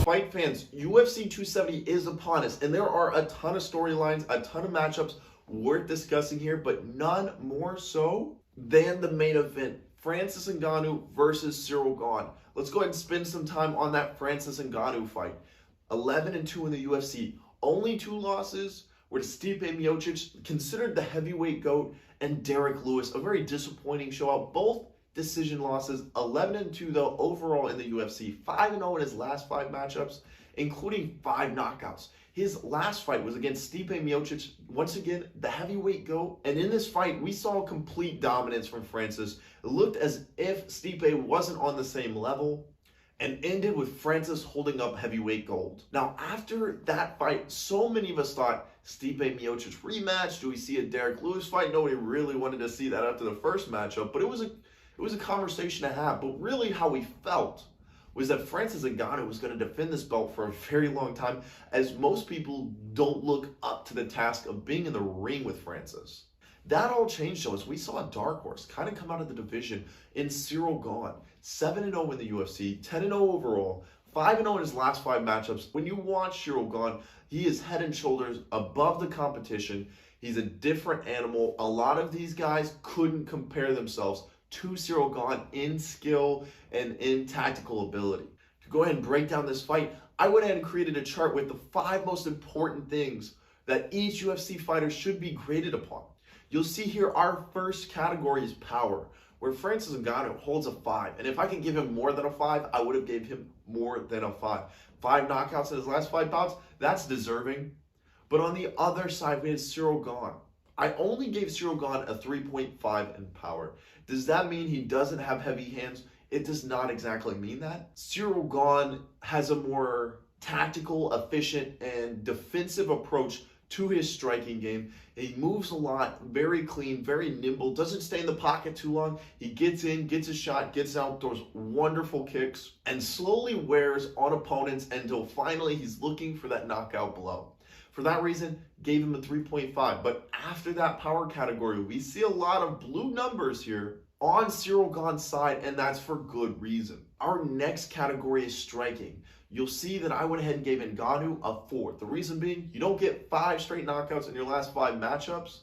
Fight fans, UFC 270 is upon us, and there are a ton of storylines, a ton of matchups worth discussing here, but none more so than the main event. Francis Ngannou versus Ciryl Gane. Let's go ahead and spend some time on that Francis Ngannou fight. 11-2 in the UFC. Only 2 losses were to Stipe Miocic, considered the heavyweight GOAT, and Derek Lewis. A very disappointing show out. Both decision losses. 11-2 though overall in the UFC. 5-0 in his last 5 matchups, including 5 knockouts. His last fight was against Stipe Miocic, once again the heavyweight GOAT, and in this fight we saw complete dominance from Francis. It looked as if Stipe wasn't on the same level, and ended with Francis holding up heavyweight gold. Now, after that fight, so many of us thought Stipe Miocic rematch. Do we see a Derek Lewis fight? Nobody really wanted to see that after the first matchup, but it was a conversation to have. But really how we felt was that Francis Ngannou was going to defend this belt for a very long time, as most people don't look up to the task of being in the ring with Francis. That all changed though, as we saw a dark horse kind of come out of the division in Ciryl Gane. 7-0 in the UFC, 10-0 overall, 5-0 in his last 5 matchups. When you watch Ciryl Gane, he is head and shoulders above the competition. He's a different animal. A lot of these guys couldn't compare themselves to Ciryl Gane in skill and in tactical ability. To go ahead and break down this fight, I went ahead and created a chart with the 5 most important things that each UFC fighter should be graded upon. You'll see here our first category is power, where Francis Ngannou holds a 5. And if I could give him more than a 5, I would have gave him more than a 5. 5 knockouts in his last 5 bouts, that's deserving. But on the other side, we had Ciryl Gane. I only gave Ciryl Gane a 3.5 in power. Does that mean he doesn't have heavy hands? It does not exactly mean that. Ciryl Gane has a more tactical, efficient, and defensive approach to his striking game. He moves a lot, very clean, very nimble, doesn't stay in the pocket too long. He gets in, gets a shot, gets out, throws wonderful kicks, and slowly wears on opponents until finally he's looking for that knockout blow. For that reason, gave him a 3.5. But after that power category, we see a lot of blue numbers here on Ciryl Gane's side, and that's for good reason. Our next category is striking. You'll see that I went ahead and gave Ngannou a 4. The reason being, you don't get 5 straight knockouts in your last 5 matchups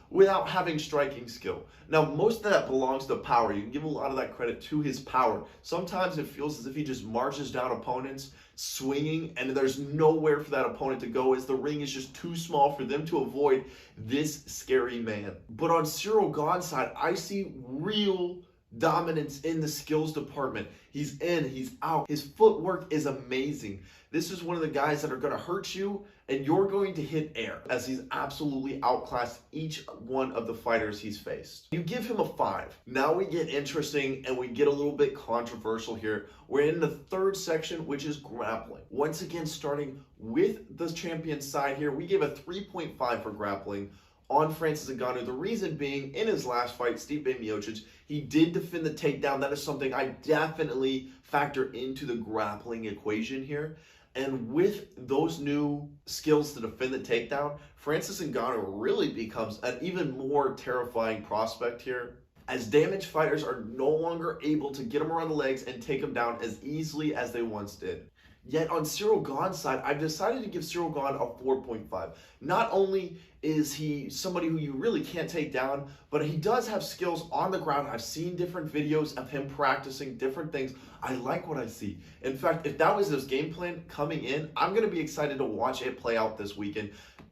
without having striking skill. Now, most of that belongs to power. You can give a lot of that credit to his power. Sometimes it feels as if he just marches down opponents, swinging, and there's nowhere for that opponent to go, as the ring is just too small for them to avoid this scary man. But on Ciryl Gane's side, I see real dominance in the skills department. He's in, he's out. His footwork is amazing. This is one of the guys that are going to hurt you, and you're going to hit air, as he's absolutely outclassed each one of the fighters he's faced. You give him a 5. Now we get interesting and we get a little bit controversial here. We're in the 3rd section, which is grappling. Once again, starting with the champion side here, we gave a 3.5 for grappling on Francis Ngannou. The reason being, in his last fight, Stipe Miocic, he did defend the takedown. That is something I definitely factor into the grappling equation here. And with those new skills to defend the takedown, Francis Ngannou really becomes an even more terrifying prospect here, as damaged fighters are no longer able to get him around the legs and take him down as easily as they once did. Yet on Ciryl Gane's side, I've decided to give Ciryl Gane a 4.5. Not only is he somebody who you really can't take down, but he does have skills on the ground. I've seen different videos of him practicing different things. I like what I see. In fact, if that was his game plan coming in, I'm going to be excited to watch it play out this weekend.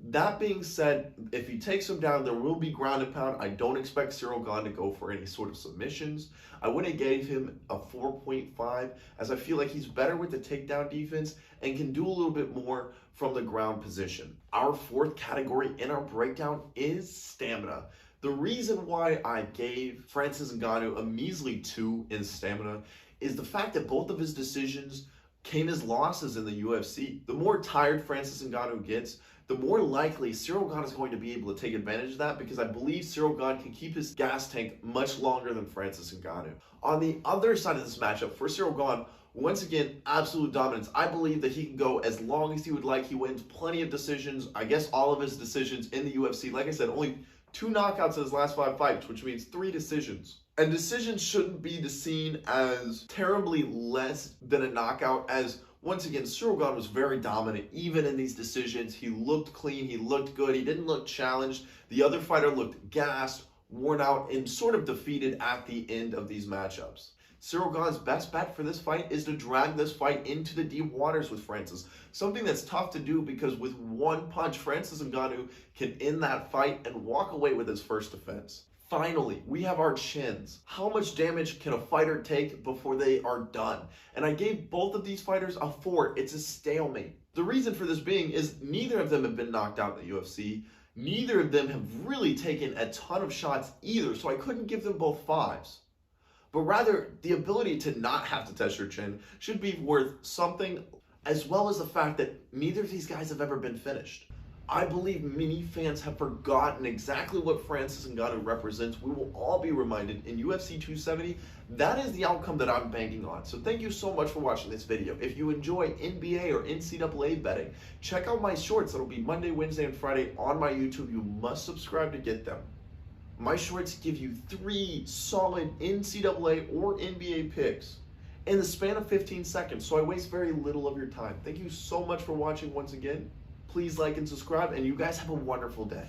That being said, if he takes him down, there will be ground and pound. I don't expect Ciryl Gane to go for any sort of submissions. I would have gave him a 4.5, as I feel like he's better with the takedown defense and can do a little bit more from the ground position. Our 4th category in our breakdown is stamina. The reason why I gave Francis Ngannou a measly 2 in stamina is the fact that both of his decisions came as losses in the UFC. The more tired Francis Ngannou gets, the more likely Ciryl Gane is going to be able to take advantage of that, because I believe Ciryl Gane can keep his gas tank much longer than Francis Ngannou. On the other side of this matchup, for Ciryl Gane, once again, absolute dominance. I believe that he can go as long as he would like. He wins plenty of decisions, I guess all of his decisions in the UFC. Like I said, only 2 knockouts in his last 5 fights, which means 3 decisions. And decision shouldn't be seen as terribly less than a knockout, as once again, Ciryl Gane was very dominant, even in these decisions. He looked clean, he looked good, he didn't look challenged. The other fighter looked gassed, worn out, and sort of defeated at the end of these matchups. Ciryl Gane's best bet for this fight is to drag this fight into the deep waters with Francis. Something that's tough to do because with one punch, Francis Ngannou can end that fight and walk away with his first defense. Finally, we have our chins. How much damage can a fighter take before they are done? And I gave both of these fighters a 4. It's a stalemate. The reason for this being is neither of them have been knocked out in the UFC. Neither of them have really taken a ton of shots either, so I couldn't give them both 5s. But rather, the ability to not have to test your chin should be worth something, as well as the fact that neither of these guys have ever been finished. I believe many fans have forgotten exactly what Francis Ngannou represents. We will all be reminded in UFC 270. That is the outcome that I'm banking on. So thank you so much for watching this video. If you enjoy NBA or NCAA betting, check out my shorts. That'll be Monday, Wednesday, and Friday on my YouTube. You must subscribe to get them. My shorts give you 3 solid NCAA or NBA picks in the span of 15 seconds. So I waste very little of your time. Thank you so much for watching once again. Please like and subscribe, and you guys have a wonderful day.